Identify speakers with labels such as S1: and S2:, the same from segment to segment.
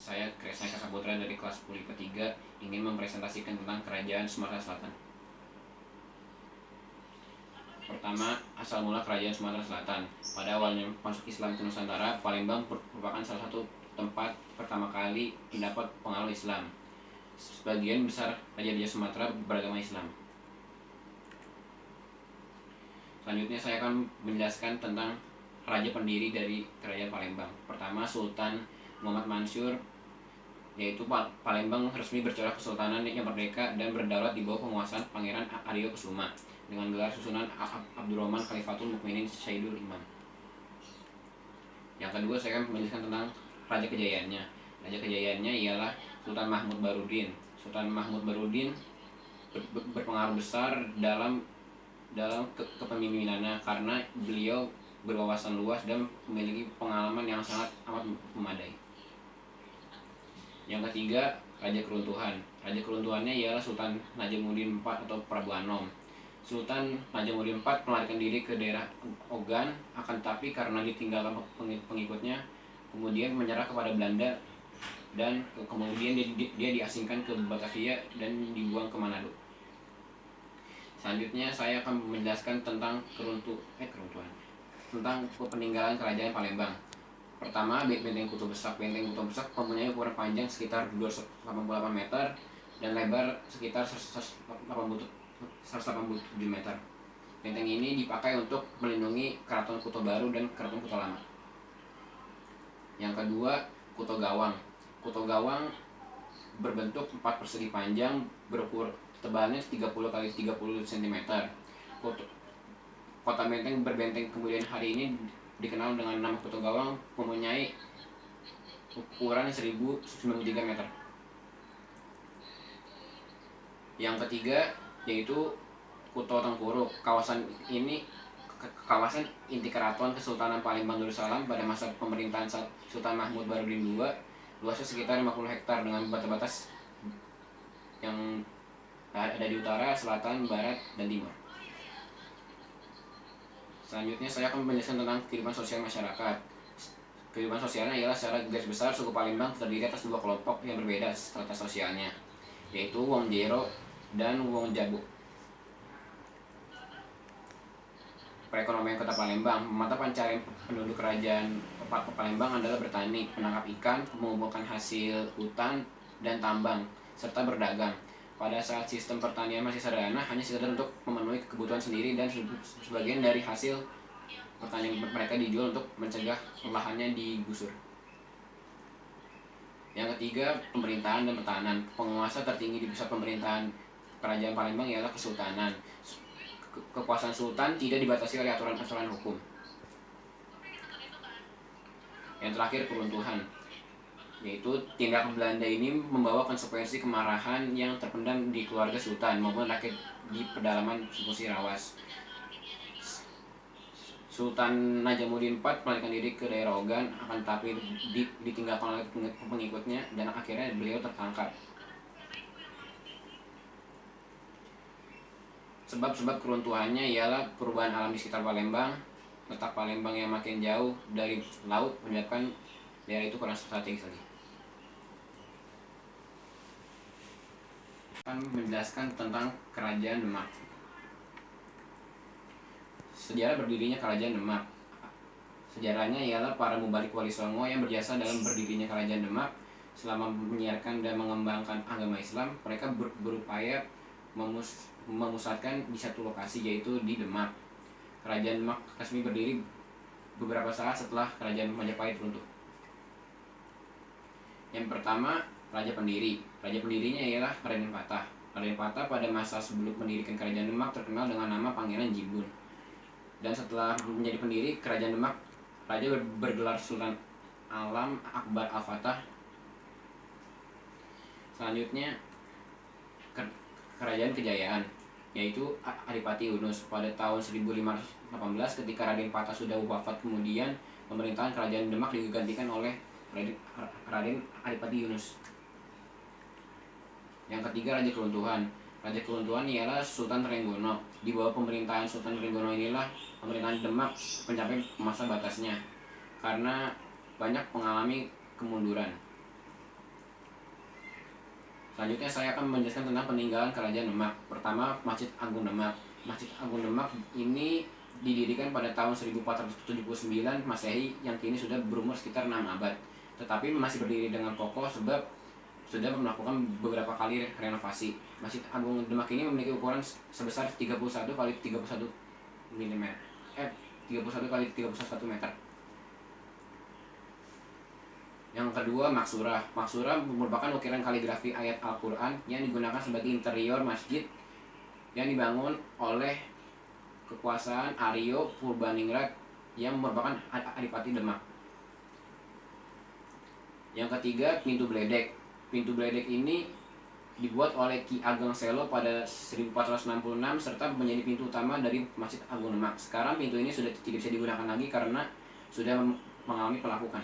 S1: Saya Kresna Saputra dari kelas 10 IPA 3 ingin mempresentasikan tentang Kerajaan Sumatera Selatan. Pertama, asal mula Kerajaan Sumatera Selatan. Pada awalnya masuk Islam ke Nusantara, Palembang merupakan salah satu tempat pertama kali mendapat pengaruh Islam. Sebagian besar raja-raja Sumatera beragama Islam. Selanjutnya saya akan menjelaskan tentang raja pendiri dari Kerajaan Palembang. Pertama, Sultan Muhammad Mansur, yaitu Palembang resmi bercorak kesultanan yang merdeka dan berdaulat di bawah penguasaan Pangeran Aryo Kusuma dengan gelar susunan Abdurrahman Khalifatul Mukminin Sayyidul Imam. Yang kedua, saya akan menjelaskan tentang raja kejayaannya. Raja kejayaannya ialah Sultan Mahmud Bahrudin. Sultan Mahmud Bahrudin berpengaruh besar dalam kepemimpinannya karena beliau berwawasan luas dan memiliki pengalaman yang sangat amat memadai. Yang ketiga, Raja Keruntuhan. Raja Keruntuhannya ialah Sultan Najamuddin IV atau Prabu Anom. Sultan Najamuddin IV melarikan diri ke daerah Ogan, akan tapi karena ditinggalkan pengikutnya, kemudian menyerah kepada Belanda dan kemudian dia diasingkan ke Batavia dan dibuang ke Manado. Selanjutnya saya akan menjelaskan tentang keruntuhan, tentang peninggalan Kerajaan Palembang. Pertama, Benteng Kuto Besak. Benteng Kuto Besak mempunyai ukuran panjang sekitar 288 meter dan lebar sekitar 187 meter. Benteng ini dipakai untuk melindungi Keraton Kuto Baru dan Keraton Kuto Lama. Yang kedua, Kuto Gawang. Kuto Gawang berbentuk 4 persegi panjang, berukur tebalnya 30 x 30 cm. Kota Benteng berbenteng kemudian hari ini dikenal dengan nama Kuto Gawang, mempunyai ukuran 1093 meter. Yang ketiga yaitu Kuto Tengkuruk. Kawasan ini kawasan inti keraton Kesultanan Palembang Darussalam pada masa pemerintahan Sultan Mahmud Bahrudin II. Luasnya sekitar 50 hektar dengan batas-batas yang ada di utara, selatan, barat, dan timur. Selanjutnya saya akan menjelaskan tentang kehidupan sosial masyarakat. Kehidupan sosialnya ialah secara garis besar suku Palembang terdiri atas dua kelompok yang berbeda strata sosialnya, yaitu Wong Jero dan Wong Jabu. Perekonomian Kota Palembang. Mata pencarian penduduk Kerajaan Palembang adalah bertani, menangkap ikan, mengumpulkan hasil hutan dan tambang, serta berdagang. Pada saat sistem pertanian masih sederhana, hanya sekedar untuk memenuhi kebutuhan sendiri dan sebagian dari hasil pertanian mereka dijual untuk mencegah lahannya digusur. Yang ketiga, pemerintahan dan pertahanan. Penguasa tertinggi di pusat pemerintahan Kerajaan Palembang ialah Kesultanan. Kekuasaan Sultan tidak dibatasi oleh aturan-aturan hukum. Yang terakhir, keruntuhan, yaitu tindakan Belanda ini membawa konsekuensi kemarahan yang terpendam di keluarga Sultan maupun rakyat di pedalaman Musirawas. Sultan Najamuddin IV melarikan diri ke daerah Ogan, akan tetapi ditinggalkan oleh pengikutnya dan akhirnya beliau tertangkap. Sebab-sebab keruntuhannya ialah perubahan alam di sekitar Palembang, letak Palembang yang makin jauh dari laut menyebabkan daerah itu kurang strategis lagi. Akan menjelaskan tentang Kerajaan Demak. Sejarah berdirinya Kerajaan Demak. Sejarahnya ialah para mubalik Wali Songo yang berjasa dalam berdirinya Kerajaan Demak. Selama menyiarkan dan mengembangkan agama Islam, mereka berupaya memusatkan di satu lokasi, yaitu di Demak. Kerajaan Demak resmi berdiri beberapa saat setelah Kerajaan Majapahit runtuh. Yang pertama, Raja Pendiri. Raja pendirinya ialah Raden Patah. Raden Patah pada masa sebelum mendirikan Kerajaan Demak terkenal dengan nama Pangeran Jibun. Dan setelah menjadi pendiri Kerajaan Demak, Raja bergelar Sultan Alam Akbar Al-Fatah. Selanjutnya, Kerajaan Kejayaan, yaitu Adipati Yunus. Pada tahun 1518 ketika Raden Patah sudah wafat, kemudian pemerintahan Kerajaan Demak digantikan oleh Raden Adipati Yunus. Yang ketiga, Raja Keruntuhan. Raja Keruntuhan ialah Sultan Trenggono. Di bawah pemerintahan Sultan Trenggono inilah pemerintahan Demak mencapai masa batasnya karena banyak mengalami kemunduran. Selanjutnya saya akan menjelaskan tentang peninggalan Kerajaan Demak. Pertama, Masjid Agung Demak. Masjid Agung Demak ini didirikan pada tahun 1479 Masehi yang kini sudah berumur sekitar 6 abad. Tetapi masih berdiri dengan kokoh sebab sudah melakukan beberapa kali renovasi. Masjid Agung Demak ini memiliki ukuran sebesar 31 kali 31 mm. 31 kali 31 meter. Yang kedua, Maksurah. Maksurah merupakan ukiran kaligrafi ayat Al-Quran yang digunakan sebagai interior masjid yang dibangun oleh kekuasaan Aryo Purbaningrat yang merupakan Adipati Demak. Yang ketiga, Pintu Bledek. Pintu Bledek ini dibuat oleh Ki Ageng Selo pada 1466 serta menjadi pintu utama dari Masjid Agung Demak. Sekarang pintu ini sudah tidak bisa digunakan lagi karena sudah mengalami pelapukan.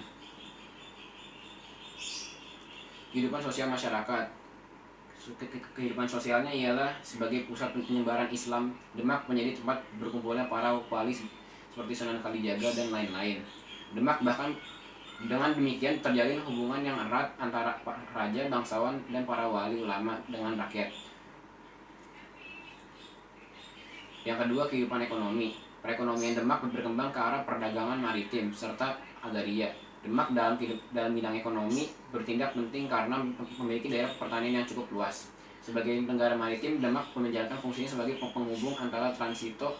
S1: Kehidupan sosial masyarakat. Kehidupan sosialnya ialah sebagai pusat penyebaran Islam, Demak menjadi tempat berkumpulnya para wali seperti Sunan Kalijaga dan lain-lain. Demak bahkan dengan demikian terjalin hubungan yang erat antara raja, bangsawan, dan para wali ulama dengan rakyat. Yang kedua, kehidupan ekonomi. Perekonomian Demak berkembang ke arah perdagangan maritim serta agraria. Demak dalam bidang ekonomi bertindak penting karena memiliki daerah pertanian yang cukup luas. Sebagai negara maritim, Demak menjalankan fungsinya sebagai penghubung antara transito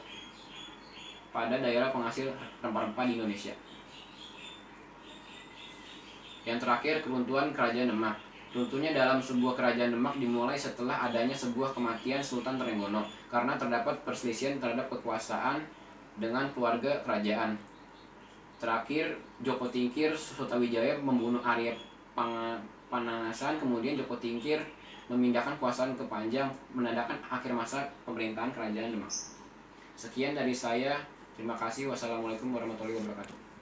S1: pada daerah penghasil rempah-rempah di Indonesia. Yang terakhir, keruntuhan Kerajaan Demak. Runtuhnya dalam sebuah kerajaan Demak dimulai setelah adanya sebuah kematian Sultan Trenggono karena terdapat perselisihan terhadap kekuasaan dengan keluarga kerajaan. Terakhir, Joko Tingkir Sutawijaya membunuh Arya Panangasan, kemudian Joko Tingkir memindahkan kekuasaan ke Panjang, menandakan akhir masa pemerintahan Kerajaan Demak. Sekian dari saya, terima kasih. Wassalamualaikum warahmatullahi wabarakatuh.